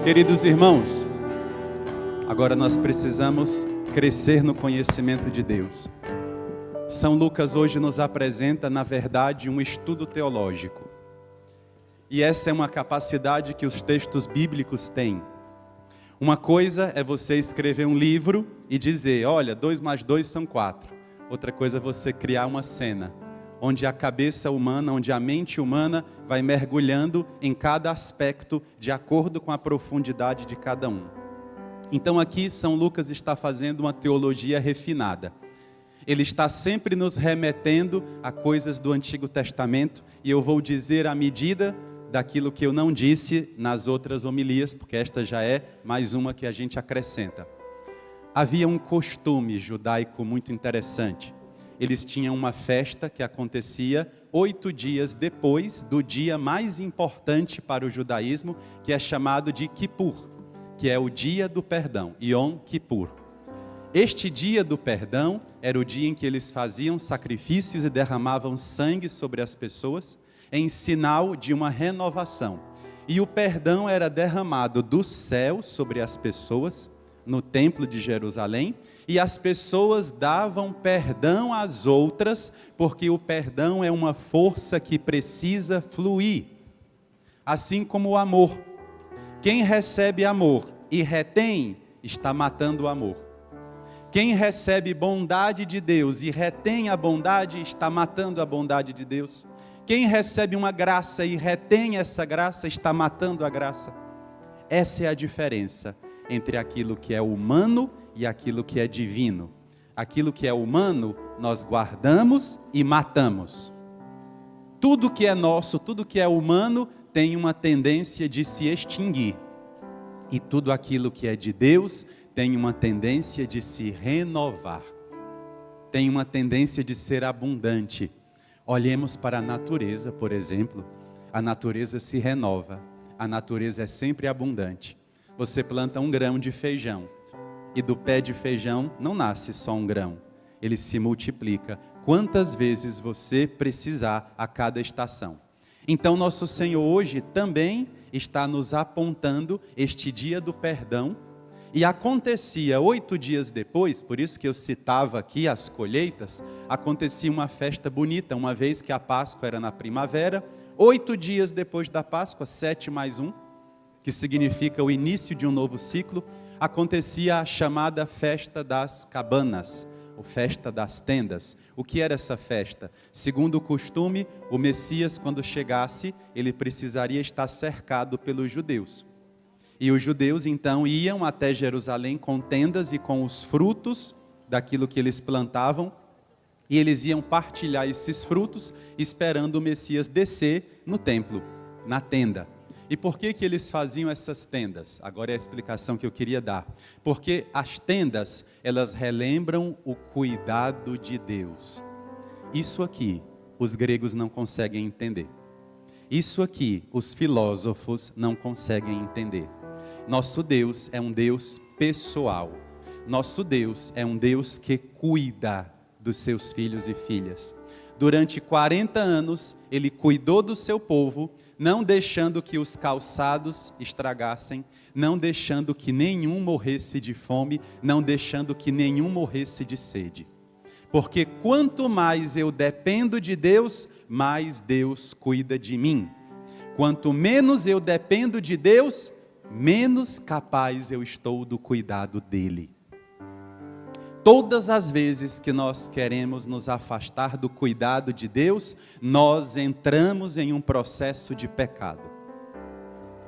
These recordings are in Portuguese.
Queridos irmãos, agora nós precisamos crescer no conhecimento de Deus. São Lucas hoje nos apresenta, na verdade, um estudo teológico. E essa é uma capacidade que os textos bíblicos têm. Uma coisa é você escrever um livro e dizer, olha, 2 mais 2 são 4. Outra coisa é você criar uma cena, onde a cabeça humana, onde a mente humana vai mergulhando em cada aspecto de acordo com a profundidade de cada um. Então aqui São Lucas está fazendo uma teologia refinada. Ele está sempre nos remetendo a coisas do Antigo Testamento, e eu vou dizer à medida daquilo que eu não disse nas outras homilias, porque esta já é mais uma que a gente acrescenta. Havia um costume judaico muito interessante. Eles tinham uma festa que acontecia 8 dias depois do dia mais importante para o judaísmo, que é chamado de Kippur, que é o dia do perdão, Yom Kippur. Este dia do perdão era o dia em que eles faziam sacrifícios e derramavam sangue sobre as pessoas, em sinal de uma renovação. E o perdão era derramado do céu sobre as pessoas, no templo de Jerusalém, e as pessoas davam perdão às outras, porque o perdão é uma força que precisa fluir. Assim como o amor. Quem recebe amor e retém, está matando o amor. Quem recebe bondade de Deus e retém a bondade, está matando a bondade de Deus. Quem recebe uma graça e retém essa graça, está matando a graça. Essa é a diferença entre aquilo que é humano e aquilo que é divino. Aquilo que é humano, nós guardamos e matamos. Tudo que é nosso, tudo que é humano, tem uma tendência de se extinguir. E tudo aquilo que é de Deus, tem uma tendência de se renovar. Tem uma tendência de ser abundante. Olhemos para a natureza, por exemplo. A natureza se renova. A natureza é sempre abundante. Você planta um grão de feijão. E do pé de feijão não nasce só um grão. Ele se multiplica. Quantas vezes você precisar a cada estação. Então nosso Senhor hoje também está nos apontando este dia do perdão. E acontecia 8 dias depois, por isso que eu citava aqui as colheitas, acontecia uma festa bonita, uma vez que a Páscoa era na primavera. 8 dias depois da Páscoa, 7 mais 1, que significa o início de um novo ciclo, acontecia a chamada festa das cabanas, ou festa das tendas. O que era essa festa? Segundo o costume, o Messias, quando chegasse, ele precisaria estar cercado pelos judeus. E os judeus então iam até Jerusalém com tendas e com os frutos daquilo que eles plantavam, e eles iam partilhar esses frutos, esperando o Messias descer no templo, na tenda. E por que eles faziam essas tendas? Agora é a explicação que eu queria dar. Porque as tendas, elas relembram o cuidado de Deus. Isso aqui, os gregos não conseguem entender. Isso aqui, os filósofos não conseguem entender. Nosso Deus é um Deus pessoal. Nosso Deus é um Deus que cuida dos seus filhos e filhas. Durante 40 anos, Ele cuidou do seu povo, não deixando que os calçados estragassem, não deixando que nenhum morresse de fome, não deixando que nenhum morresse de sede. Porque quanto mais eu dependo de Deus, mais Deus cuida de mim. Quanto menos eu dependo de Deus, menos capaz eu estou do cuidado dEle. Todas as vezes que nós queremos nos afastar do cuidado de Deus, nós entramos em um processo de pecado.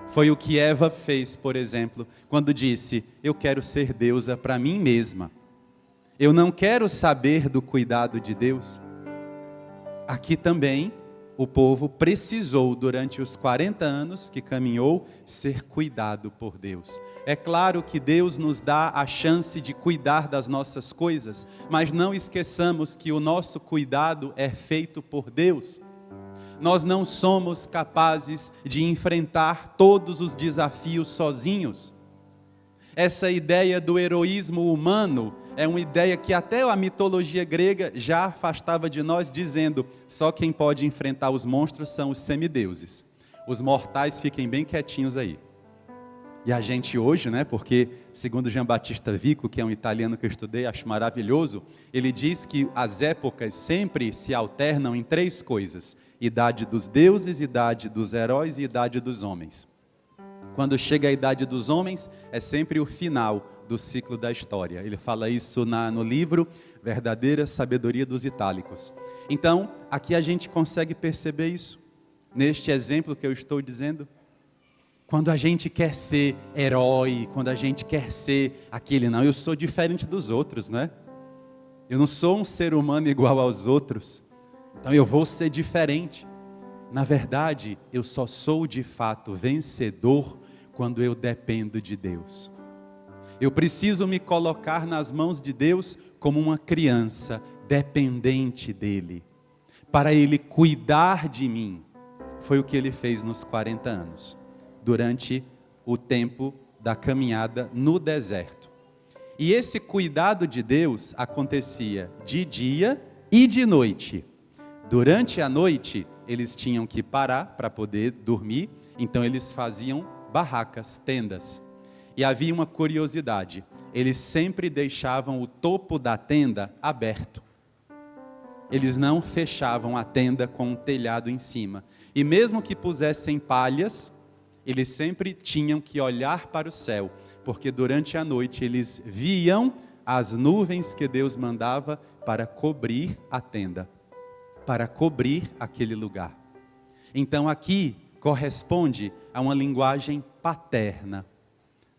Foi o que Eva fez, por exemplo, quando disse, eu quero ser deusa para mim mesma. Eu não quero saber do cuidado de Deus. Aqui também, o povo precisou, durante os 40 anos que caminhou, ser cuidado por Deus. É claro que Deus nos dá a chance de cuidar das nossas coisas, mas não esqueçamos que o nosso cuidado é feito por Deus. Nós não somos capazes de enfrentar todos os desafios sozinhos. Essa ideia do heroísmo humano é uma ideia que até a mitologia grega já afastava de nós, dizendo, só quem pode enfrentar os monstros são os semideuses. Os mortais fiquem bem quietinhos aí. E a gente hoje, né, porque segundo Jean Battista Vico, que é um italiano que eu estudei, acho maravilhoso, ele diz que as épocas sempre se alternam em 3 coisas: idade dos deuses, idade dos heróis e idade dos homens. Quando chega a idade dos homens, é sempre o final do ciclo da história. Ele fala isso no livro Verdadeira Sabedoria dos Itálicos. Então, aqui a gente consegue perceber isso, neste exemplo que eu estou dizendo. Quando a gente quer ser herói, quando a gente quer ser aquele, não, eu sou diferente dos outros, né? Eu não sou um ser humano igual aos outros, então eu vou ser diferente. Na verdade, eu só sou de fato vencedor quando eu dependo de Deus. Eu preciso me colocar nas mãos de Deus como uma criança dependente dEle, para Ele cuidar de mim. Foi o que Ele fez nos 40 anos. Durante o tempo da caminhada no deserto. E esse cuidado de Deus acontecia de dia e de noite. Durante a noite, eles tinham que parar para poder dormir, então eles faziam barracas, tendas. E havia uma curiosidade, eles sempre deixavam o topo da tenda aberto. Eles não fechavam a tenda com um telhado em cima. E mesmo que pusessem palhas, eles sempre tinham que olhar para o céu, porque durante a noite eles viam as nuvens que Deus mandava para cobrir a tenda, para cobrir aquele lugar. Então aqui corresponde a uma linguagem paterna,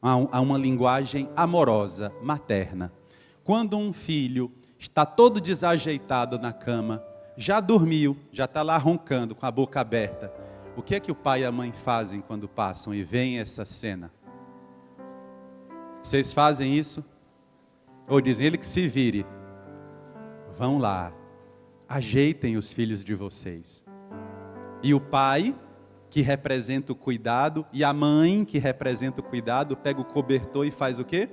a uma linguagem amorosa, materna. Quando um filho está todo desajeitado na cama, já dormiu, já está lá roncando com a boca aberta, o que é que o pai e a mãe fazem quando passam e veem essa cena? Vocês fazem isso? Ou dizem, ele que se vire? Vão lá, ajeitem os filhos de vocês. E o pai, que representa o cuidado, e a mãe, que representa o cuidado, pega o cobertor e faz o quê?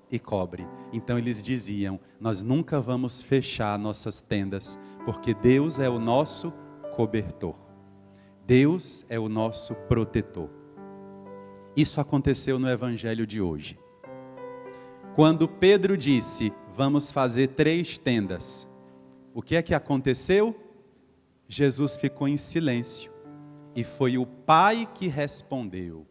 E cobre. Então eles diziam, nós nunca vamos fechar nossas tendas, porque Deus é o nosso cobertor. Deus é o nosso protetor. Isso aconteceu no evangelho de hoje. Quando Pedro disse, vamos fazer 3 tendas, o que é que aconteceu? Jesus ficou em silêncio. E foi o Pai que respondeu.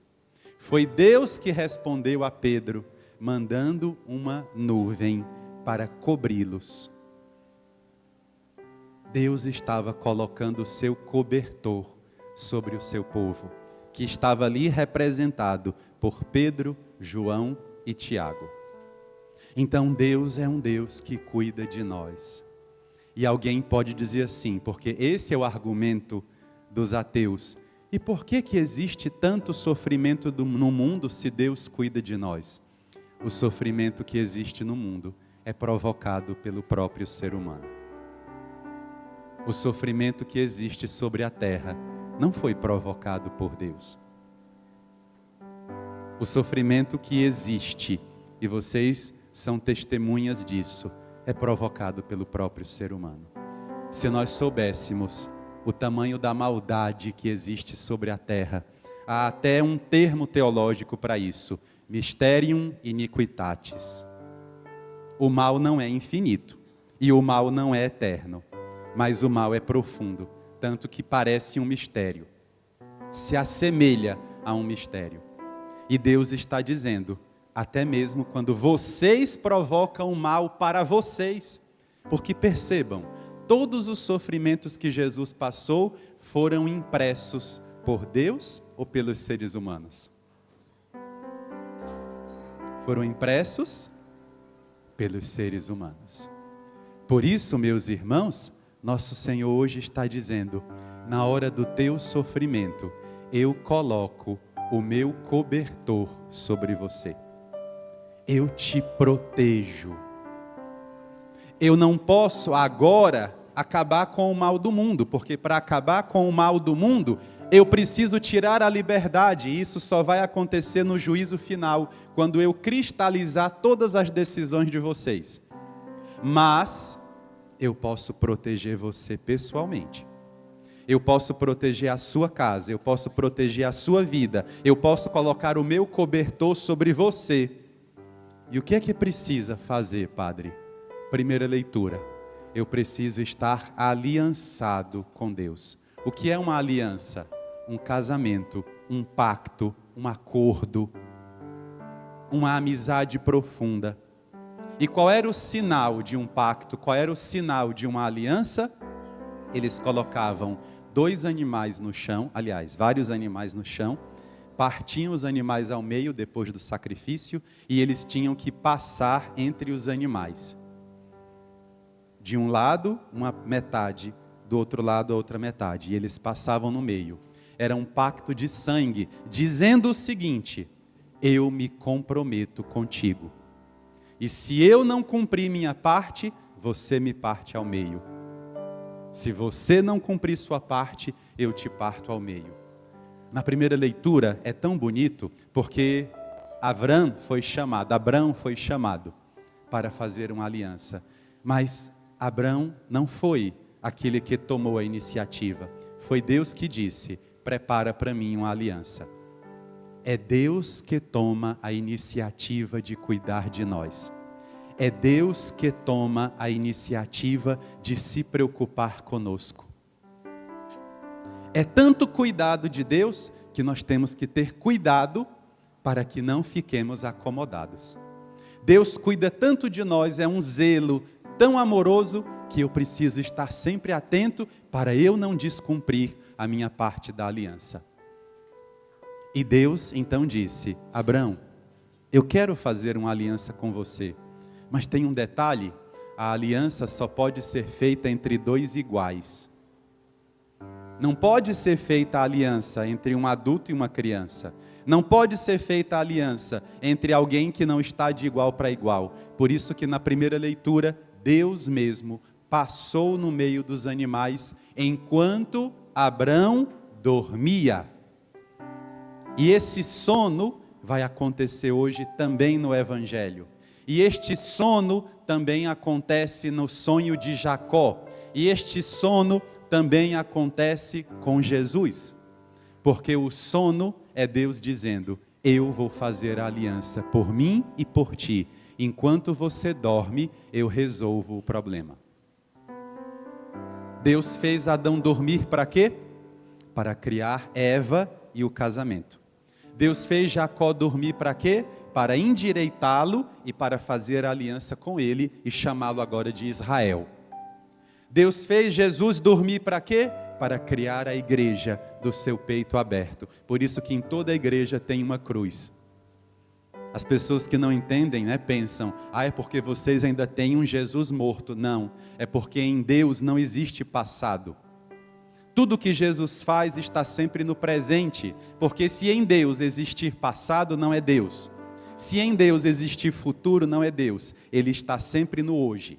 Foi Deus que respondeu a Pedro, mandando uma nuvem para cobri-los. Deus estava colocando o seu cobertor sobre o seu povo, que estava ali representado por Pedro, João e Tiago. Então Deus é um Deus que cuida de nós. E alguém pode dizer assim, porque esse é o argumento dos ateus. E por que existe tanto sofrimento no mundo se Deus cuida de nós? O sofrimento que existe no mundo é provocado pelo próprio ser humano. O sofrimento que existe sobre a terra não foi provocado por Deus. O sofrimento que existe, e vocês são testemunhas disso, é provocado pelo próprio ser humano. Se nós soubéssemos o tamanho da maldade que existe sobre a terra, há até um termo teológico para isso, mysterium iniquitatis. O mal não é infinito, e o mal não é eterno, mas o mal é profundo, tanto que parece um mistério, se assemelha a um mistério. E Deus está dizendo, até mesmo quando vocês provocam o mal para vocês, porque percebam, todos os sofrimentos que Jesus passou foram impressos por Deus ou pelos seres humanos? Foram impressos pelos seres humanos. Por isso, meus irmãos, nosso Senhor hoje está dizendo, na hora do teu sofrimento, eu coloco o meu cobertor sobre você. Eu te protejo. Eu não posso agora acabar com o mal do mundo, porque para acabar com o mal do mundo, eu preciso tirar a liberdade, e isso só vai acontecer no juízo final, quando eu cristalizar todas as decisões de vocês. Mas eu posso proteger você pessoalmente. eu posso proteger a sua casa, eu posso proteger a sua vida, eu posso colocar o meu cobertor sobre você. E o que é que precisa fazer, Padre? Primeira leitura, eu preciso estar aliançado com Deus. O que é uma aliança? Um casamento, um pacto, um acordo, uma amizade profunda. E qual era o sinal de um pacto? Qual era o sinal de uma aliança? Eles colocavam 2 animais no chão, aliás, vários animais no chão, partiam os animais ao meio depois do sacrifício e eles tinham que passar entre os animais. De um lado, uma metade, do outro lado, a outra metade, e eles passavam no meio. Era um pacto de sangue, dizendo o seguinte: eu me comprometo contigo. E se eu não cumprir minha parte, você me parte ao meio. Se você não cumprir sua parte, eu te parto ao meio. Na primeira leitura é tão bonito, porque Abrão foi chamado para fazer uma aliança. Mas Abrão não foi aquele que tomou a iniciativa. Foi Deus que disse: prepara para mim uma aliança. É Deus que toma a iniciativa de cuidar de nós. É Deus que toma a iniciativa de se preocupar conosco. É tanto cuidado de Deus que nós temos que ter cuidado para que não fiquemos acomodados. Deus cuida tanto de nós, é um zelo tão amoroso que eu preciso estar sempre atento para eu não descumprir a minha parte da aliança. E Deus então disse: Abrão, eu quero fazer uma aliança com você, mas tem um detalhe: a aliança só pode ser feita entre 2 iguais. Não pode ser feita a aliança entre um adulto e uma criança. Não pode ser feita a aliança entre alguém que não está de igual para igual. Por isso que na primeira leitura, Deus mesmo passou no meio dos animais enquanto Abrão dormia. E esse sono vai acontecer hoje também no Evangelho. E este sono também acontece no sonho de Jacó. E este sono também acontece com Jesus. Porque o sono é Deus dizendo: eu vou fazer a aliança por mim e por ti. Enquanto você dorme, eu resolvo o problema. Deus fez Adão dormir para quê? Para criar Eva e o casamento. Deus fez Jacó dormir para quê? Para endireitá-lo e para fazer a aliança com ele e chamá-lo agora de Israel. Deus fez Jesus dormir para quê? Para criar a igreja do seu peito aberto. Por isso que em toda a igreja tem uma cruz. As pessoas que não entendem, pensam: é porque vocês ainda têm um Jesus morto. Não, é porque em Deus não existe passado. Tudo que Jesus faz está sempre no presente, porque se em Deus existir passado, não é Deus. Se em Deus existir futuro, não é Deus. Ele está sempre no hoje.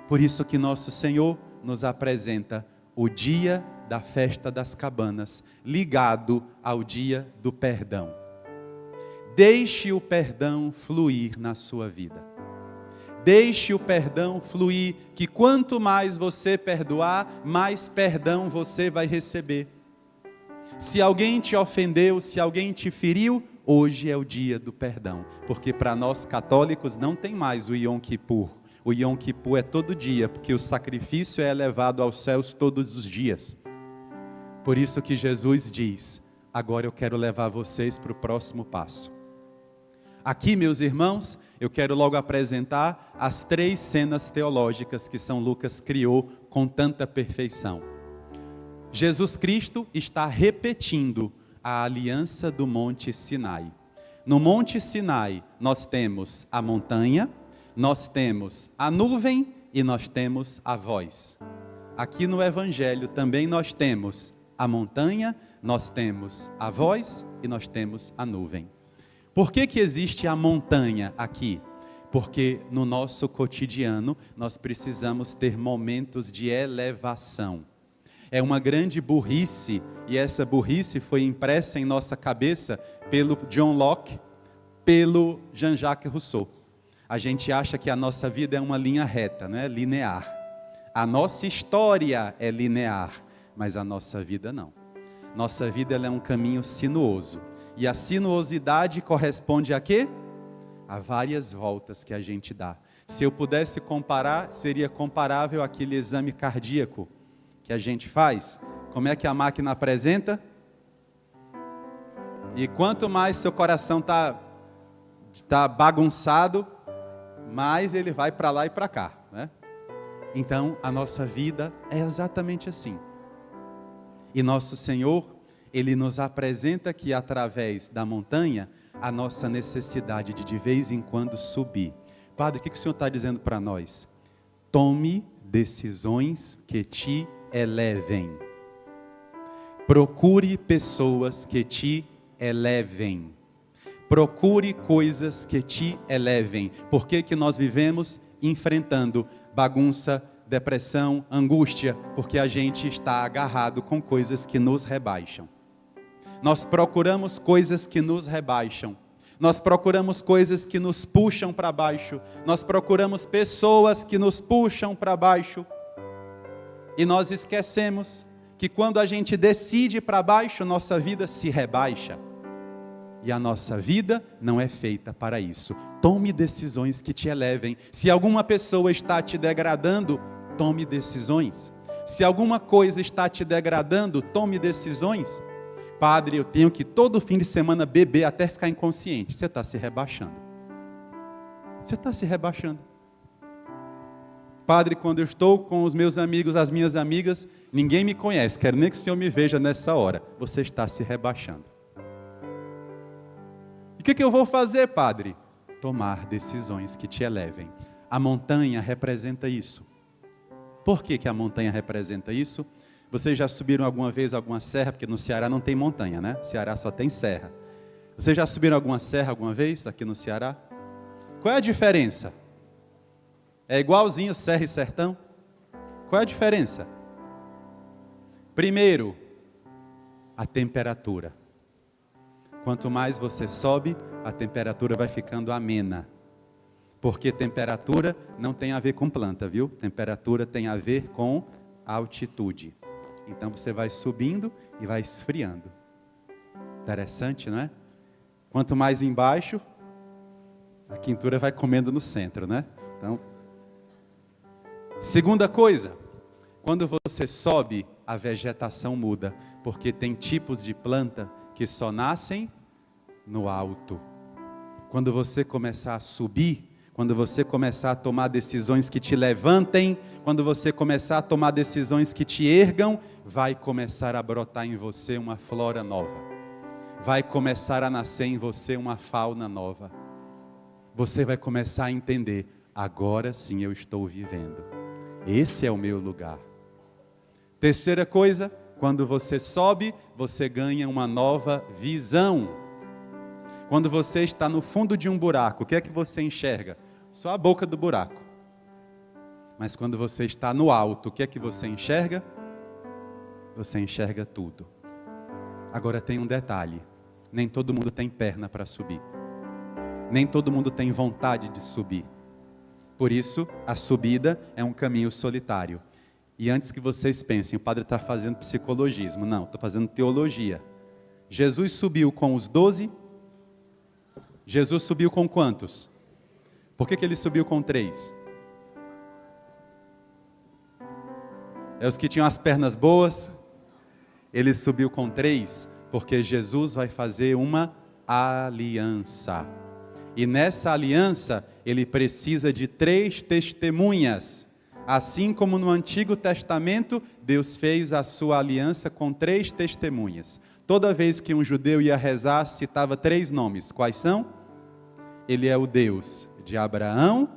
Por isso que nosso Senhor nos apresenta o dia da festa das cabanas, ligado ao dia do perdão. Deixe o perdão fluir na sua vida. Deixe o perdão fluir, que quanto mais você perdoar, mais perdão você vai receber. Se alguém te ofendeu, se alguém te feriu, hoje é o dia do perdão. Porque para nós católicos não tem mais o Yom Kippur. O Yom Kippur é todo dia, porque o sacrifício é elevado aos céus todos os dias. Por isso que Jesus diz: agora eu quero levar vocês para o próximo passo. Aqui, meus irmãos, eu quero logo apresentar as 3 cenas teológicas que São Lucas criou com tanta perfeição. Jesus Cristo está repetindo a aliança do Monte Sinai. No Monte Sinai, nós temos a montanha, nós temos a nuvem e nós temos a voz. Aqui no Evangelho também nós temos a montanha, nós temos a voz e nós temos a nuvem. Por que existe a montanha aqui? Porque no nosso cotidiano nós precisamos ter momentos de elevação. É uma grande burrice, e essa burrice foi impressa em nossa cabeça pelo John Locke, pelo Jean-Jacques Rousseau. A gente acha que a nossa vida é uma linha reta, linear. A nossa história é linear, mas a nossa vida não. Nossa vida ela é um caminho sinuoso. E a sinuosidade corresponde a quê? A várias voltas que a gente dá. Se eu pudesse comparar, seria comparável àquele exame cardíaco que a gente faz. Como é que a máquina apresenta? E quanto mais seu coração está bagunçado, mais ele vai para lá e para cá, né? Então, a nossa vida é exatamente assim. E nosso Senhor, Ele nos apresenta que através da montanha, a nossa necessidade de vez em quando subir. Padre, o que o Senhor está dizendo para nós? Tome decisões que te elevem. Procure pessoas que te elevem. Procure coisas que te elevem. Por que nós vivemos enfrentando bagunça, depressão, angústia? Porque a gente está agarrado com coisas que nos rebaixam. Nós procuramos coisas que nos rebaixam. Nós procuramos coisas que nos puxam para baixo. Nós procuramos pessoas que nos puxam para baixo. E nós esquecemos que quando a gente decide para baixo, nossa vida se rebaixa. E a nossa vida não é feita para isso. Tome decisões que te elevem. Se alguma pessoa está te degradando, tome decisões. Se alguma coisa está te degradando, tome decisões. Padre, eu tenho que todo fim de semana beber até ficar inconsciente. Você está se rebaixando. Você está se rebaixando. Padre, quando eu estou com os meus amigos, as minhas amigas, ninguém me conhece, quero nem que o Senhor me veja nessa hora. Você está se rebaixando. E o que eu vou fazer, Padre? Tomar decisões que te elevem. A montanha representa isso. Por que a montanha representa isso? Vocês já subiram alguma vez alguma serra? Porque no Ceará não tem montanha, né? No Ceará só tem serra. Vocês já subiram alguma serra alguma vez aqui no Ceará? Qual é a diferença? É igualzinho serra e sertão? Qual é a diferença? Primeiro, a temperatura. Quanto mais você sobe, a temperatura vai ficando amena. Porque temperatura não tem a ver com planta, viu? Temperatura tem a ver com altitude. Então você vai subindo e vai esfriando. Interessante, não é? Quanto mais embaixo, a quentura vai comendo no centro, né? Então, segunda coisa, quando você sobe, a vegetação muda, porque tem tipos de planta que só nascem no alto. Quando você começar a subir, quando você começar a tomar decisões que te levantem, quando você começar a tomar decisões que te ergam, vai começar a brotar em você uma flora nova. Vai começar a nascer em você uma fauna nova. Você vai começar a entender, agora sim eu estou vivendo. Esse é o meu lugar. Terceira coisa, quando você sobe, você ganha uma nova visão. Quando você está no fundo de um buraco, o que é que você enxerga? Só a boca do buraco. Mas quando você está no alto, o que é que você enxerga? Você enxerga tudo. Agora tem um detalhe, nem todo mundo tem perna para subir. Nem todo mundo tem vontade de subir. Por isso, a subida é um caminho solitário. E antes que vocês pensem, o padre está fazendo psicologismo. Não, estou fazendo teologia. Jesus subiu com os 12. Jesus subiu com quantos? Por que ele subiu com 3? É os que tinham as pernas boas. Ele subiu com 3, porque Jesus vai fazer uma aliança. E nessa aliança, ele precisa de 3 testemunhas. Assim como no Antigo Testamento, Deus fez a sua aliança com 3 testemunhas. Toda vez que um judeu ia rezar, citava 3 nomes. Quais são? Ele é o Deus de Abraão,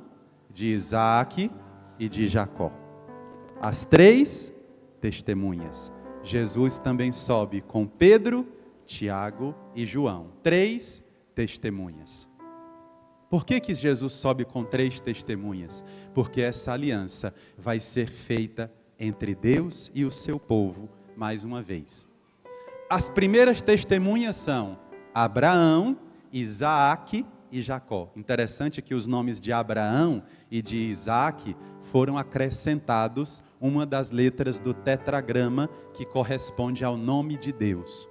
de Isaac e de Jacó. As 3 testemunhas. Jesus também sobe com Pedro, Tiago e João. 3 testemunhas. Por que Jesus sobe com 3 testemunhas? Porque essa aliança vai ser feita entre Deus e o seu povo, mais uma vez. As primeiras testemunhas são Abraão, Isaac e Jacó. Interessante que os nomes de Abraão e de Isaac foram acrescentados uma das letras do tetragrama que corresponde ao nome de Deus.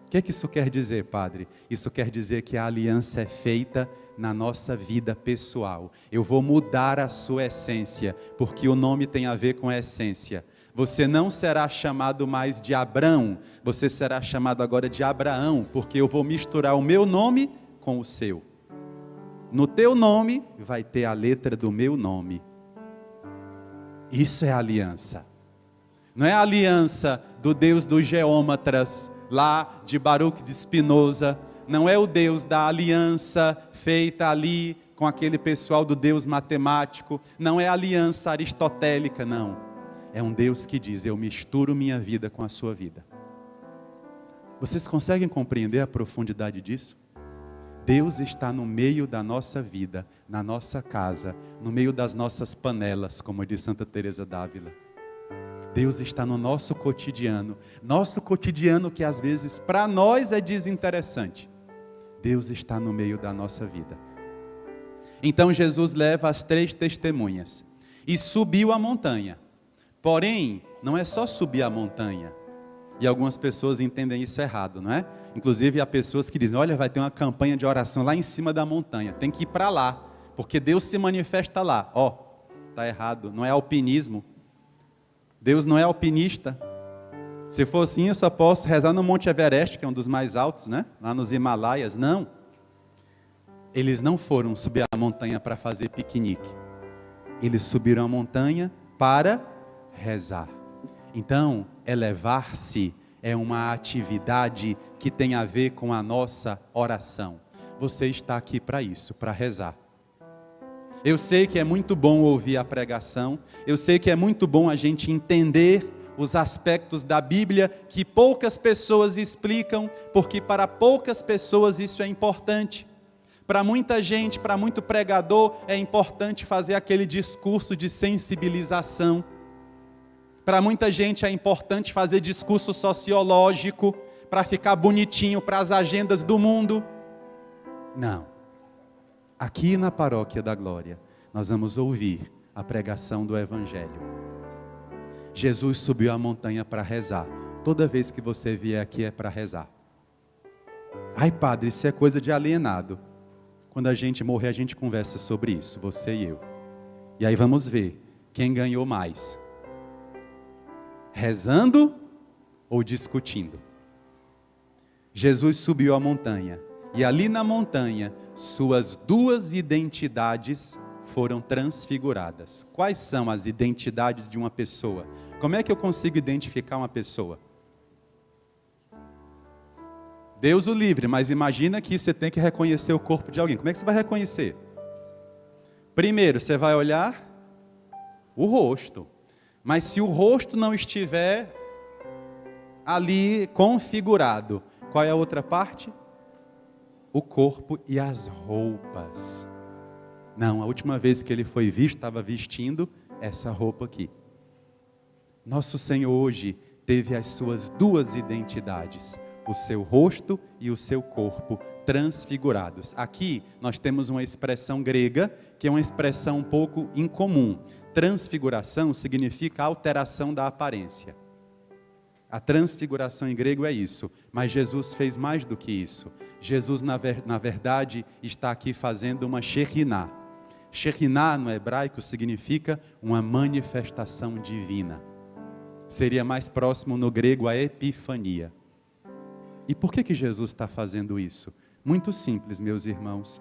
O que isso quer dizer, Padre? Isso quer dizer que a aliança é feita na nossa vida pessoal. Eu vou mudar a sua essência, porque o nome tem a ver com a essência. Você não será chamado mais de Abrão, você será chamado agora de Abraão, porque eu vou misturar o meu nome com o seu. No teu nome vai ter a letra do meu nome. Isso é aliança. Não é a aliança do Deus dos geômetras, lá de Baruch de Spinoza. Não é o Deus da aliança feita ali com aquele pessoal do Deus matemático. Não é a aliança aristotélica, não. É um Deus que diz, eu misturo minha vida com a sua vida. Vocês conseguem compreender a profundidade disso? Deus está no meio da nossa vida, na nossa casa, no meio das nossas panelas, como diz Santa Teresa d'Ávila. Deus está no nosso cotidiano que às vezes para nós é desinteressante. Deus está no meio da nossa vida. Então Jesus leva as 3 testemunhas e subiu a montanha. Porém, não é só subir a montanha. E algumas pessoas entendem isso errado, não é? Inclusive há pessoas que dizem, olha, vai ter uma campanha de oração lá em cima da montanha. Tem que ir para lá, porque Deus se manifesta lá. Está errado, não é alpinismo. Deus não é alpinista. Se for assim, eu só posso rezar no Monte Everest, que é um dos mais altos, né? Lá nos Himalaias. Não. Eles não foram subir a montanha para fazer piquenique. Eles subiram a montanha para rezar. Então, elevar-se é uma atividade que tem a ver com a nossa oração. Você está aqui para isso, para rezar. Eu sei que é muito bom ouvir a pregação, eu sei que é muito bom a gente entender os aspectos da Bíblia que poucas pessoas explicam, porque para poucas pessoas isso é importante. Para muita gente, para muito pregador, é importante fazer aquele discurso de sensibilização. Para muita gente é importante fazer discurso sociológico, para ficar bonitinho para as agendas do mundo. Não. Aqui na Paróquia da Glória, nós vamos ouvir a pregação do Evangelho. Jesus subiu a montanha para rezar. Toda vez que você vier aqui é para rezar. Ai, padre, isso é coisa de alienado. Quando a gente morrer, a gente conversa sobre isso, você e eu. E aí vamos ver quem ganhou mais. Rezando ou discutindo? Jesus subiu a montanha. E ali na montanha, suas 2 identidades foram transfiguradas. Quais são as identidades de uma pessoa? Como é que eu consigo identificar uma pessoa? Deus o livre, mas imagina que você tem que reconhecer o corpo de alguém. Como é que você vai reconhecer? Primeiro, você vai olhar o rosto. Mas se o rosto não estiver ali configurado, qual é a outra parte? O corpo e as roupas. Não, a última vez que ele foi visto, estava vestindo essa roupa aqui. Nosso Senhor hoje teve as suas 2 identidades, o seu rosto e o seu corpo transfigurados. Aqui nós temos uma expressão grega, que é uma expressão um pouco incomum. Transfiguração significa alteração da aparência. A transfiguração em grego é isso, mas Jesus fez mais do que isso. Jesus, na verdade, está aqui fazendo uma Shekhinah. Shekhinah, no hebraico, significa uma manifestação divina. Seria mais próximo no grego a epifania. E por que Jesus está fazendo isso? Muito simples, meus irmãos.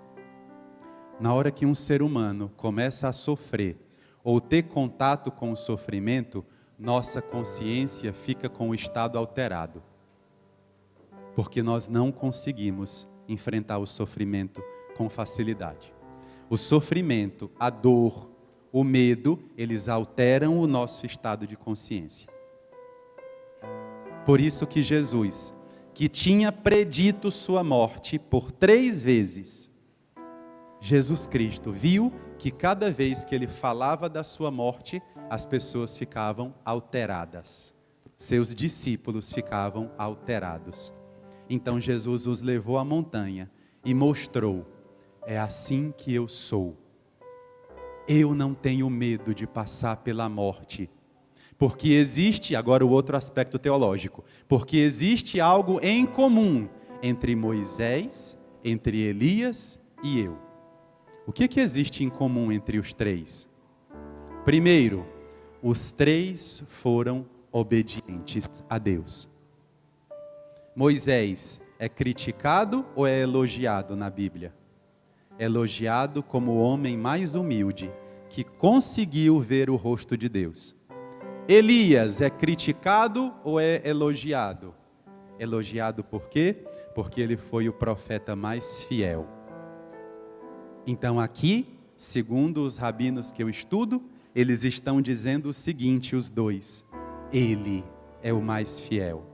Na hora que um ser humano começa a sofrer, ou ter contato com o sofrimento, nossa consciência fica com o estado alterado. Porque nós não conseguimos enfrentar o sofrimento com facilidade. O sofrimento, a dor, o medo, eles alteram o nosso estado de consciência. Por isso que Jesus, que tinha predito sua morte por 3 vezes, Jesus Cristo viu que cada vez que ele falava da sua morte, as pessoas ficavam alteradas. Seus discípulos ficavam alterados. Então Jesus os levou à montanha e mostrou é assim que eu sou. Eu não tenho medo de passar pela morte. Porque existe, agora o outro aspecto teológico, porque existe algo em comum entre Moisés, entre Elias e eu. O que existe em comum entre os três? Primeiro, os três foram obedientes a Deus. Moisés é criticado ou é elogiado na Bíblia? Elogiado como o homem mais humilde, que conseguiu ver o rosto de Deus. Elias é criticado ou é elogiado? Elogiado por quê? Porque ele foi o profeta mais fiel. Então aqui, segundo os rabinos que eu estudo, eles estão dizendo o seguinte, os dois: ele é o mais fiel,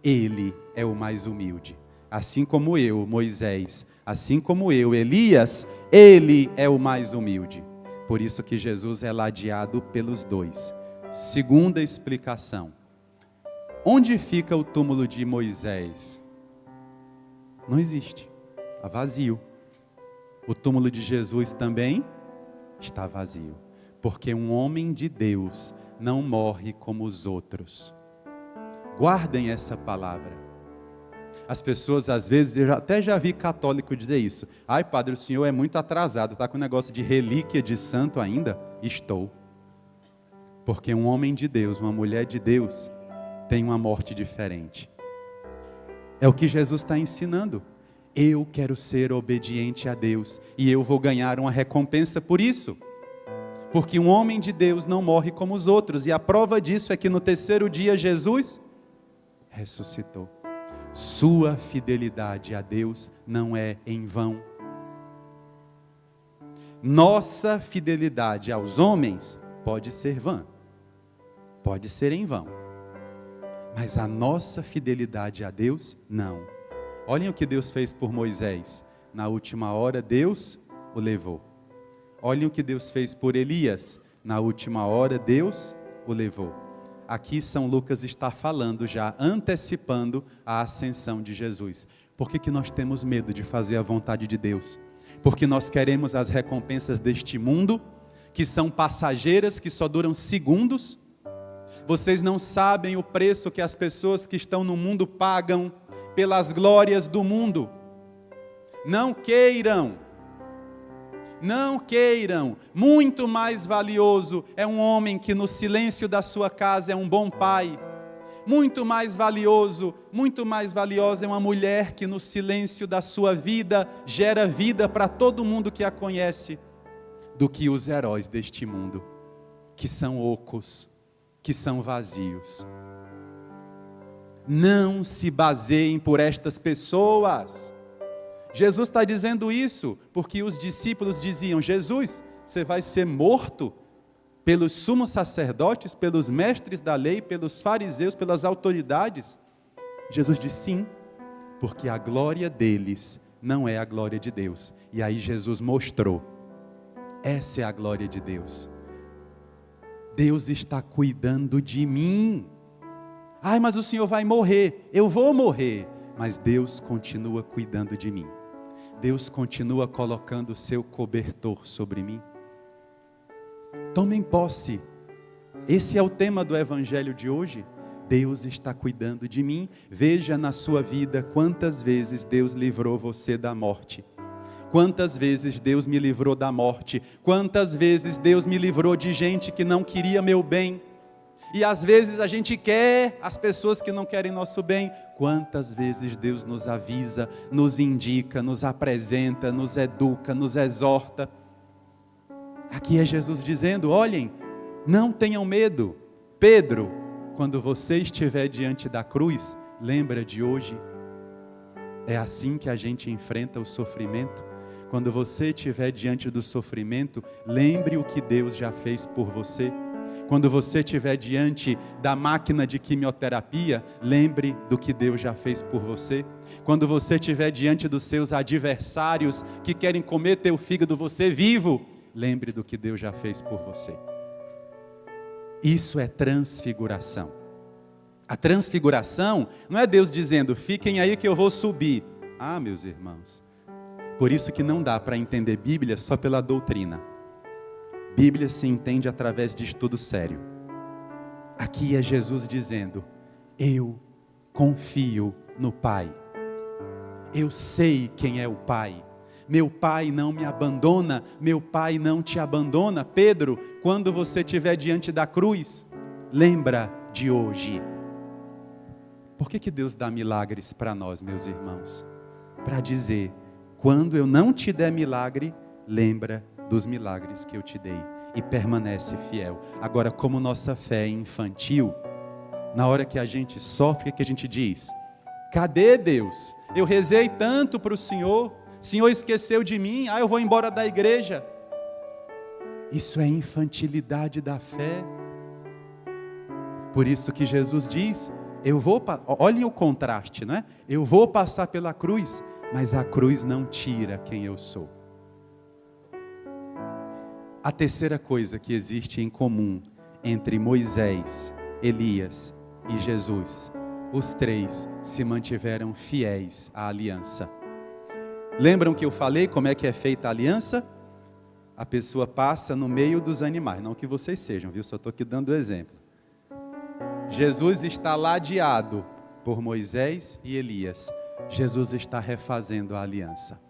ele é o mais humilde. Assim como eu, Moisés, assim como eu, Elias, ele é o mais humilde. Por isso que Jesus é ladeado pelos dois. Segunda explicação. Onde fica o túmulo de Moisés? Não existe, está vazio. O túmulo de Jesus também está vazio. Porque um homem de Deus não morre como os outros. Guardem essa palavra. As pessoas, às vezes, eu até já vi católico dizer isso. Ai, padre, o senhor é muito atrasado, está com um negócio de relíquia de santo ainda? Estou. Porque um homem de Deus, uma mulher de Deus, tem uma morte diferente. É o que Jesus está ensinando. Eu quero ser obediente a Deus e eu vou ganhar uma recompensa por isso. Porque um homem de Deus não morre como os outros. E a prova disso é que no terceiro dia Jesus ressuscitou. Sua fidelidade a Deus não é em vão. Nossa fidelidade aos homens pode ser vã. Pode ser em vão. Mas a nossa fidelidade a Deus, não. Olhem o que Deus fez por Moisés. Na última hora, Deus o levou. Olhem o que Deus fez por Elias. Na última hora, Deus o levou. Aqui São Lucas está falando já, antecipando a ascensão de Jesus. Por que nós temos medo de fazer a vontade de Deus? Porque nós queremos as recompensas deste mundo, que são passageiras, que só duram segundos. Vocês não sabem o preço que as pessoas que estão no mundo pagam pelas glórias do mundo. Não queiram. Muito mais valioso é um homem que no silêncio da sua casa é um bom pai. Muito mais valiosa é uma mulher que no silêncio da sua vida gera vida para todo mundo que a conhece, do que os heróis deste mundo, que são ocos, que são vazios. Não se baseiem por estas pessoas. Jesus está dizendo isso porque os discípulos diziam: Jesus, você vai ser morto pelos sumos sacerdotes, pelos mestres da lei, pelos fariseus, pelas autoridades. Jesus disse sim, porque a glória deles não é a glória de Deus. E aí Jesus mostrou, essa é a glória de Deus. Deus está cuidando de mim. Ai, mas o Senhor vai morrer. Eu vou morrer, mas Deus continua cuidando de mim. Deus continua colocando o seu cobertor sobre mim. Tomem posse. Esse é o tema do evangelho de hoje. Deus está cuidando de mim. Veja na sua vida quantas vezes Deus livrou você da morte. Quantas vezes Deus me livrou da morte. Quantas vezes Deus me livrou de gente que não queria meu bem. E às vezes a gente quer as pessoas que não querem nosso bem. Quantas vezes Deus nos avisa, nos indica, nos apresenta, nos educa, nos exorta. Aqui é Jesus dizendo: olhem, não tenham medo. Pedro, quando você estiver diante da cruz, lembra de hoje. É assim que a gente enfrenta o sofrimento. Quando você estiver diante do sofrimento, lembre o que Deus já fez por você. Quando você estiver diante da máquina de quimioterapia, lembre do que Deus já fez por você. Quando você estiver diante dos seus adversários que querem comer teu fígado você vivo, lembre do que Deus já fez por você. Isso é transfiguração. A transfiguração não é Deus dizendo: fiquem aí que eu vou subir. Ah, meus irmãos, Por isso que não dá para entender Bíblia só pela doutrina. Bíblia se entende através de estudo sério. Aqui é Jesus dizendo: eu confio no Pai. Eu sei quem é o Pai. Meu Pai não me abandona, meu Pai não te abandona. Pedro, quando você estiver diante da cruz, lembra de hoje. Por que Deus dá milagres para nós, meus irmãos? Para dizer: quando eu não te der milagre, lembra dos milagres que eu te dei e permanece fiel. Agora, como nossa fé é infantil, na hora que a gente sofre, o que a gente diz? Cadê Deus? Eu rezei tanto para o Senhor esqueceu de mim, eu vou embora da igreja. Isso é infantilidade da fé. Por isso que Jesus diz, olhem o contraste, não é? Eu vou passar pela cruz, mas a cruz não tira quem eu sou. A terceira coisa que existe em comum entre Moisés, Elias e Jesus, os três se mantiveram fiéis à aliança. Lembram que eu falei como é que é feita a aliança? A pessoa passa no meio dos animais, não que vocês sejam, viu? Só estou aqui dando exemplo. Jesus está ladeado por Moisés e Elias. Jesus está refazendo a aliança.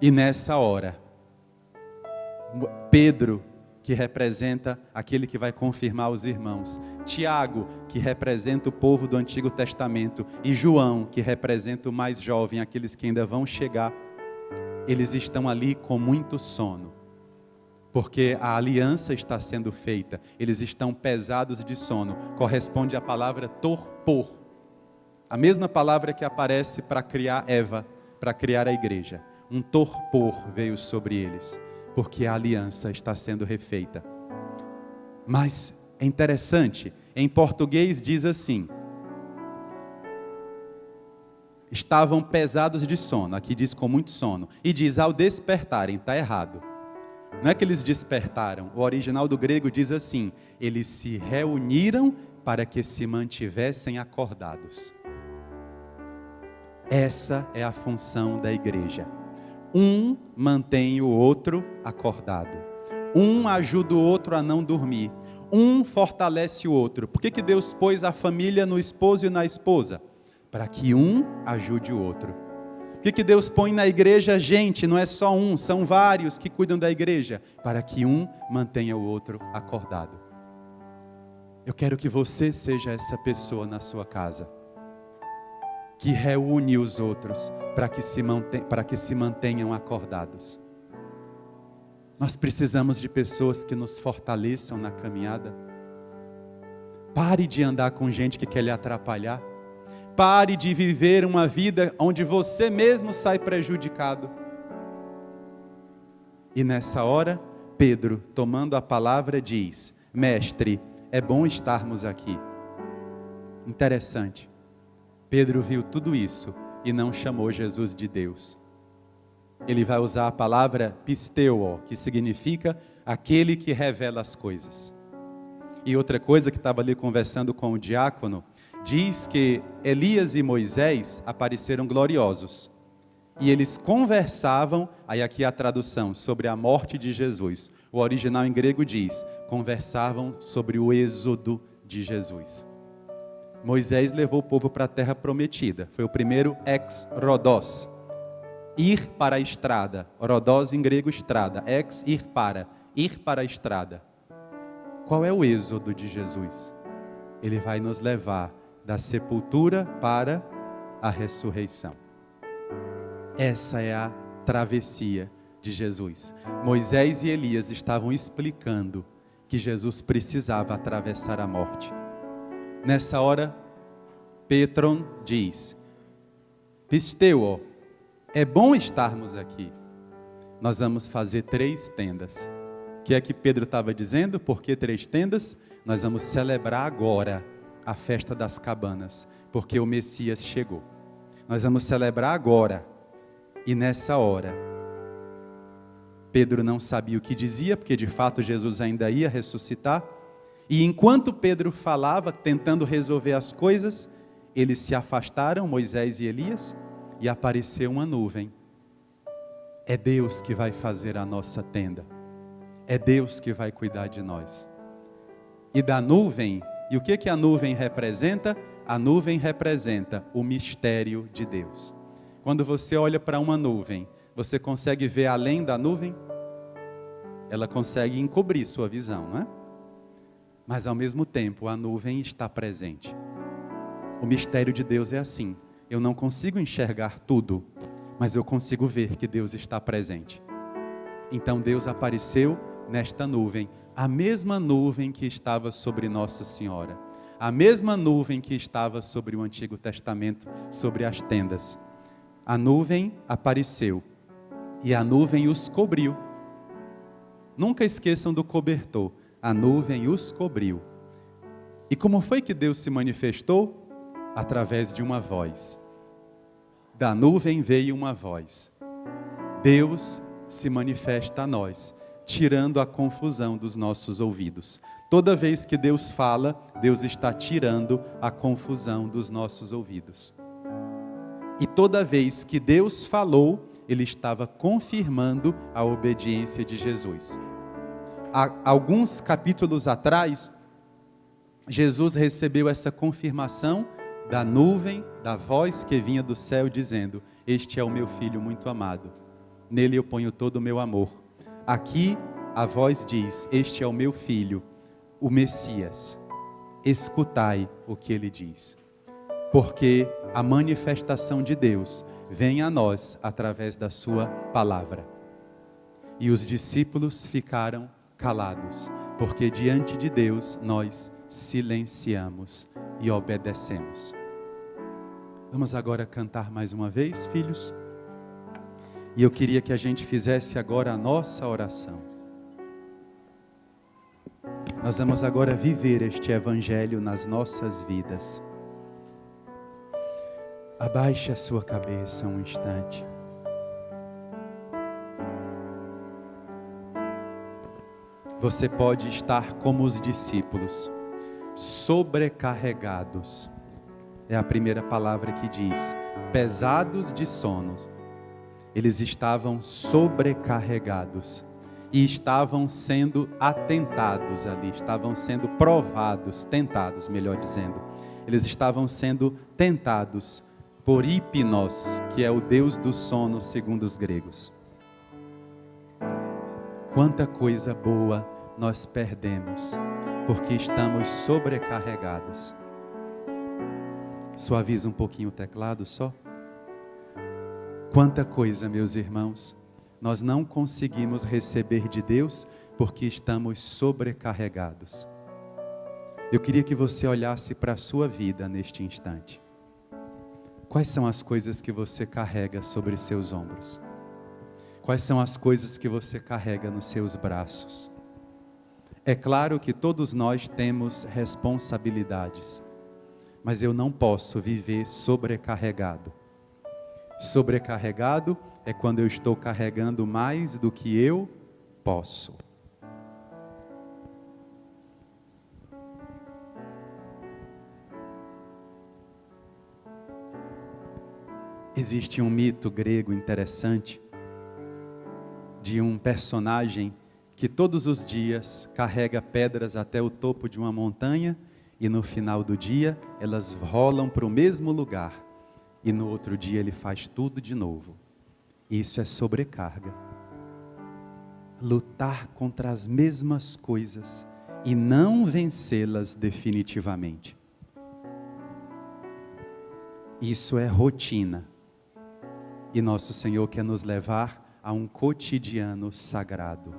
E nessa hora, Pedro, que representa aquele que vai confirmar os irmãos, Tiago, que representa o povo do Antigo Testamento, e João, que representa o mais jovem, aqueles que ainda vão chegar, eles estão ali com muito sono, porque a aliança está sendo feita, eles estão pesados de sono. Corresponde à palavra torpor, a mesma palavra que aparece para criar Eva, para criar a igreja. Um torpor veio sobre eles, porque a aliança está sendo refeita. Mas é interessante, em português diz assim: estavam pesados de sono, aqui diz com muito sono, e diz ao despertarem, está errado. Não é que eles despertaram, o original do grego diz assim: eles se reuniram para que se mantivessem acordados. Essa é a função da igreja. Um mantém o outro acordado. Um ajuda o outro a não dormir. Um fortalece o outro. Por que Deus pôs a família no esposo e na esposa? Para que um ajude o outro. Por que Deus põe na igreja gente? Não é só um, são vários que cuidam da igreja. Para que um mantenha o outro acordado. Eu quero que você seja essa pessoa na sua casa, que reúne os outros para que se mantenham acordados. Nós precisamos de pessoas que nos fortaleçam na caminhada. Pare de andar com gente que quer lhe atrapalhar. Pare de viver uma vida onde você mesmo sai prejudicado. E nessa hora, Pedro, tomando a palavra, diz: Mestre, é bom estarmos aqui. Interessante. Pedro viu tudo isso e não chamou Jesus de Deus. Ele vai usar a palavra pisteuo, que significa aquele que revela as coisas. E outra coisa que estava ali conversando com o diácono, diz que Elias e Moisés apareceram gloriosos. E eles conversavam, aí aqui a tradução, sobre a morte de Jesus. O original em grego diz, conversavam sobre o êxodo de Jesus. Moisés levou o povo para a terra prometida. Foi o primeiro ex-rodós. Ir para a estrada. Rodós em grego estrada. Ex, ir para a estrada. Qual é o êxodo de Jesus? Ele vai nos levar da sepultura para a ressurreição. Essa é a travessia de Jesus. Moisés e Elias estavam explicando que Jesus precisava atravessar a morte. Nessa hora, Petron diz: Pisteuo, é bom estarmos aqui. Nós vamos fazer 3 tendas. O que é que Pedro estava dizendo? Por que 3 tendas? Nós vamos celebrar agora a festa das cabanas, porque o Messias chegou. Nós vamos celebrar agora. E nessa hora, Pedro não sabia o que dizia, porque de fato Jesus ainda ia ressuscitar. E enquanto Pedro falava, tentando resolver as coisas, eles se afastaram, Moisés e Elias, e apareceu uma nuvem. É Deus que vai fazer a nossa tenda. É Deus que vai cuidar de nós. E da nuvem, e o que a nuvem representa? A nuvem representa o mistério de Deus. Quando você olha para uma nuvem, você consegue ver além da nuvem? Ela consegue encobrir sua visão, não é? Mas ao mesmo tempo, a nuvem está presente. O mistério de Deus é assim. Eu não consigo enxergar tudo, mas eu consigo ver que Deus está presente. Então Deus apareceu nesta nuvem, a mesma nuvem que estava sobre Nossa Senhora, a mesma nuvem que estava sobre o Antigo Testamento, sobre as tendas. A nuvem apareceu e a nuvem os cobriu. Nunca esqueçam do cobertor. A nuvem os cobriu. E como foi que Deus se manifestou? Através de uma voz. Da nuvem veio uma voz. Deus se manifesta a nós, tirando a confusão dos nossos ouvidos. Toda vez que Deus fala, Deus está tirando a confusão dos nossos ouvidos. E toda vez que Deus falou, Ele estava confirmando a obediência de Jesus. Há alguns capítulos atrás, Jesus recebeu essa confirmação da nuvem, da voz que vinha do céu dizendo: este é o meu filho muito amado, nele eu ponho todo o meu amor. Aqui a voz diz: este é o meu filho, o Messias, escutai o que ele diz. Porque a manifestação de Deus vem a nós através da sua palavra. E os discípulos ficaram calados, porque diante de Deus nós silenciamos e obedecemos. Vamos agora cantar mais uma vez, filhos? E eu queria que a gente fizesse agora a nossa oração. Nós vamos agora viver este evangelho nas nossas vidas. Abaixe a sua cabeça um instante. Você pode estar como os discípulos, sobrecarregados. É a primeira palavra que diz, pesados de sono. Eles estavam sobrecarregados e estavam sendo atentados ali, estavam sendo provados, tentados, melhor dizendo. Eles estavam sendo tentados por Hipnos, que é o deus do sono segundo os gregos. Quanta coisa boa nós perdemos, porque estamos sobrecarregados. Suaviza um pouquinho o teclado só. Quanta coisa, meus irmãos, nós não conseguimos receber de Deus, porque estamos sobrecarregados. Eu queria que você olhasse para a sua vida neste instante. Quais são as coisas que você carrega sobre seus ombros? Quais são as coisas que você carrega nos seus braços? É claro que todos nós temos responsabilidades, mas eu não posso viver sobrecarregado. Sobrecarregado é quando eu estou carregando mais do que eu posso. Existe um mito grego interessante de um personagem que todos os dias carrega pedras até o topo de uma montanha e no final do dia elas rolam para o mesmo lugar e no outro dia ele faz tudo de novo. Isso é sobrecarga. Lutar contra as mesmas coisas e não vencê-las definitivamente. Isso é rotina. E nosso Senhor quer nos levar a um cotidiano sagrado.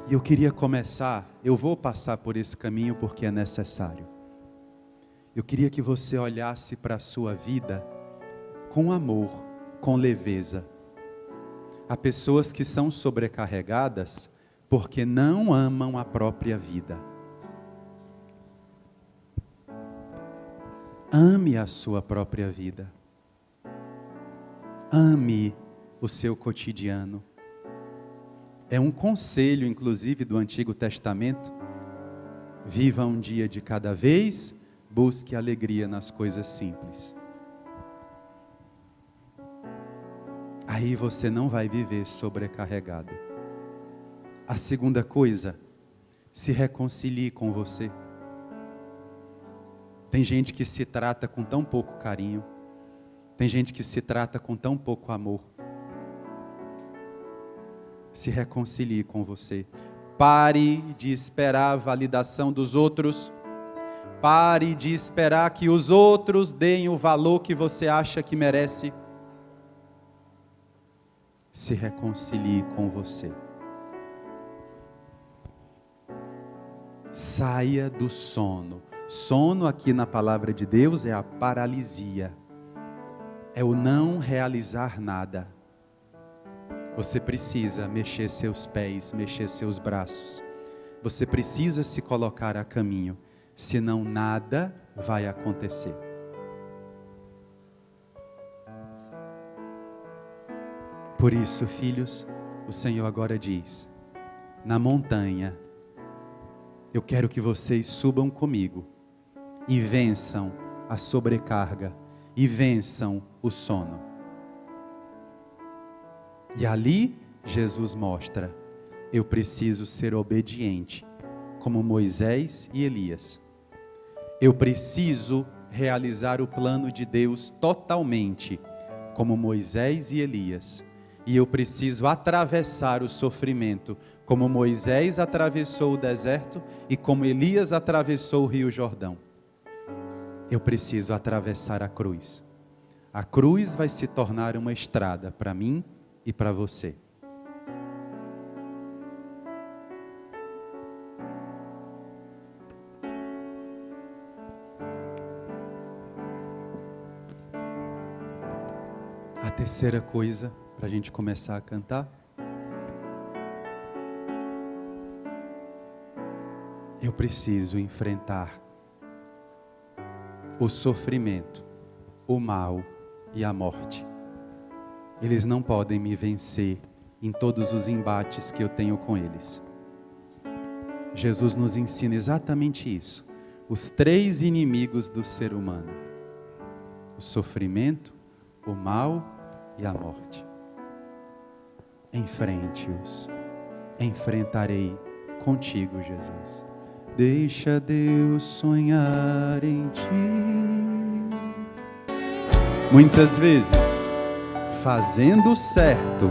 E eu queria começar, eu vou passar por esse caminho porque é necessário. Eu queria que você olhasse para a sua vida com amor, com leveza. Há pessoas que são sobrecarregadas porque não amam a própria vida. Ame a sua própria vida. Ame o seu cotidiano. É um conselho, inclusive, do Antigo Testamento. Viva um dia de cada vez, busque alegria nas coisas simples. aí você não vai viver sobrecarregado. A segunda coisa, se reconcilie com você. Tem gente que se trata com tão pouco carinho. Tem gente que se trata com tão pouco amor. Se reconcilie com você. Pare de esperar a validação dos outros. Pare de esperar que os outros deem o valor que você acha que merece. Se reconcilie com você. Saia do sono. Sono aqui na palavra de Deus é a paralisia. É o não realizar nada. Você precisa mexer seus pés, mexer seus braços. Você precisa se colocar a caminho, senão nada vai acontecer. Por isso, filhos, o Senhor agora diz: na montanha, eu quero que vocês subam comigo e vençam a sobrecarga e vençam o sono. E ali Jesus mostra: eu preciso ser obediente, como Moisés e Elias. Eu preciso realizar o plano de Deus totalmente, como Moisés e Elias. E eu preciso atravessar o sofrimento, como Moisés atravessou o deserto e como Elias atravessou o Rio Jordão. Eu preciso atravessar a cruz. A cruz vai se tornar uma estrada para mim e para você. A terceira coisa, para a gente começar a cantar. Eu preciso enfrentar o sofrimento, o mal e a morte. Eles não podem me vencer em todos os embates que eu tenho com eles. Jesus nos ensina exatamente isso. Os 3 inimigos do ser humano: o sofrimento, o mal e a morte. Enfrente-os. Enfrentarei contigo, Jesus. Deixa Deus sonhar em ti. Muitas vezes, fazendo o certo,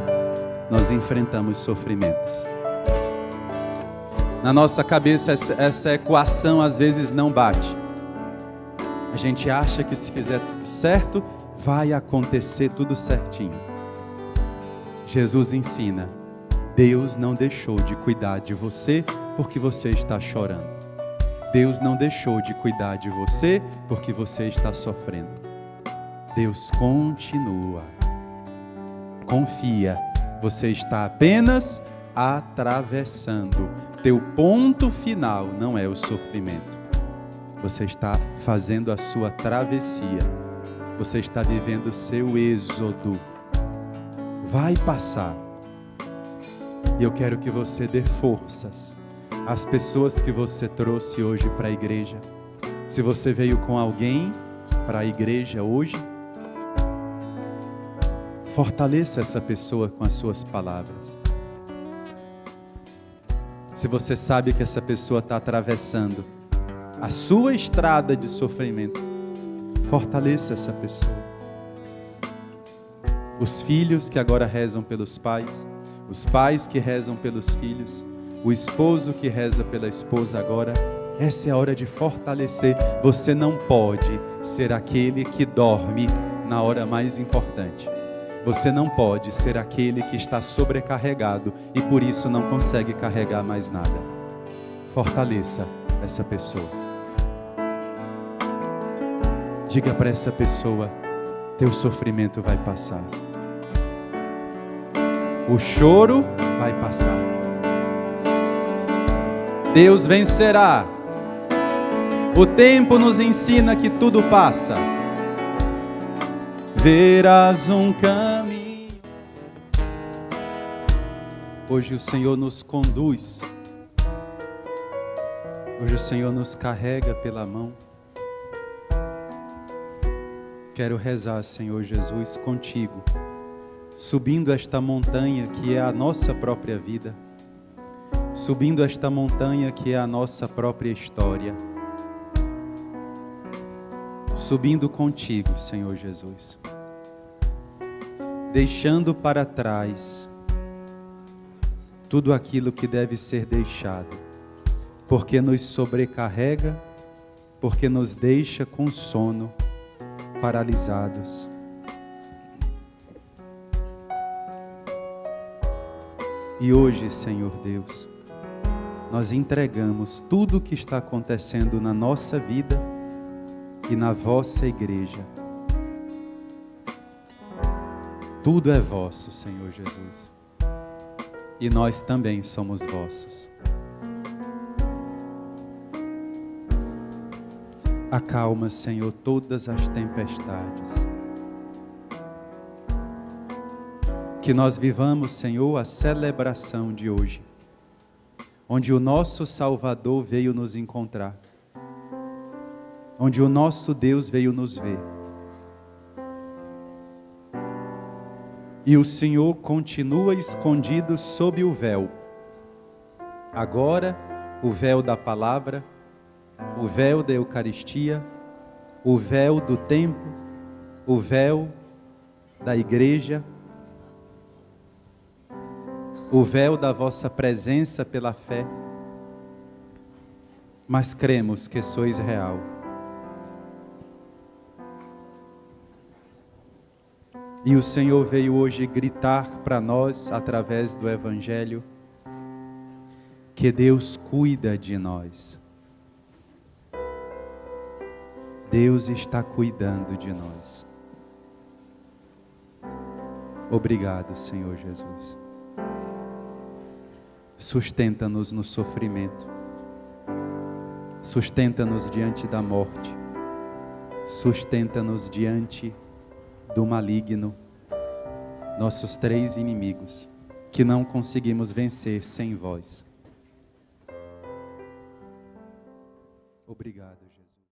nós enfrentamos sofrimentos. Na nossa cabeça essa equação às vezes não bate. A gente acha que se fizer tudo certo, vai acontecer tudo certinho. Jesus ensina: Deus não deixou de cuidar de você porque você está chorando. Deus não deixou de cuidar de você porque você está sofrendo. Deus continua. Confia, você está apenas atravessando. Teu ponto final não é o sofrimento. Você está fazendo a sua travessia. Você está vivendo o seu êxodo. Vai passar. E eu quero que você dê forças às pessoas que você trouxe hoje para a igreja. Se você veio com alguém para a igreja hoje, fortaleça essa pessoa com as suas palavras. Se você sabe que essa pessoa está atravessando a sua estrada de sofrimento, fortaleça essa pessoa. Os filhos que agora rezam pelos pais, os pais que rezam pelos filhos, o esposo que reza pela esposa agora, essa é a hora de fortalecer. Você não pode ser aquele que dorme na hora mais importante. Você não pode ser aquele que está sobrecarregado e por isso não consegue carregar mais nada. Fortaleça essa pessoa. Diga para essa pessoa: teu sofrimento vai passar. O choro vai passar. Deus vencerá. O tempo nos ensina que tudo passa. Verás um caminho. Hoje o Senhor nos conduz. Hoje o Senhor nos carrega pela mão. Quero rezar, Senhor Jesus, contigo. subindo esta montanha que é a nossa própria vida, subindo esta montanha que é a nossa própria história, subindo contigo, Senhor Jesus, deixando para trás tudo aquilo que deve ser deixado, porque nos sobrecarrega, porque nos deixa com sono, paralisados. E hoje, Senhor Deus, nós entregamos tudo o que está acontecendo na nossa vida e na vossa igreja. Tudo é vosso, Senhor Jesus. E nós também somos vossos. Acalma, Senhor, todas as tempestades. Que nós vivamos, Senhor, a celebração de hoje, onde o nosso Salvador veio nos encontrar, onde o nosso Deus veio nos ver. E o Senhor continua escondido sob o véu. Agora, o véu da palavra, o véu da Eucaristia, o véu do templo, o véu da igreja, o véu da vossa presença pela fé. Mas cremos que sois real. E o Senhor veio hoje gritar para nós, através do Evangelho, que Deus cuida de nós. Deus está cuidando de nós. Obrigado, Senhor Jesus. Sustenta-nos no sofrimento. Sustenta-nos diante da morte. Sustenta-nos diante do maligno, nossos 3 inimigos, que não conseguimos vencer sem vós. Obrigado, Jesus.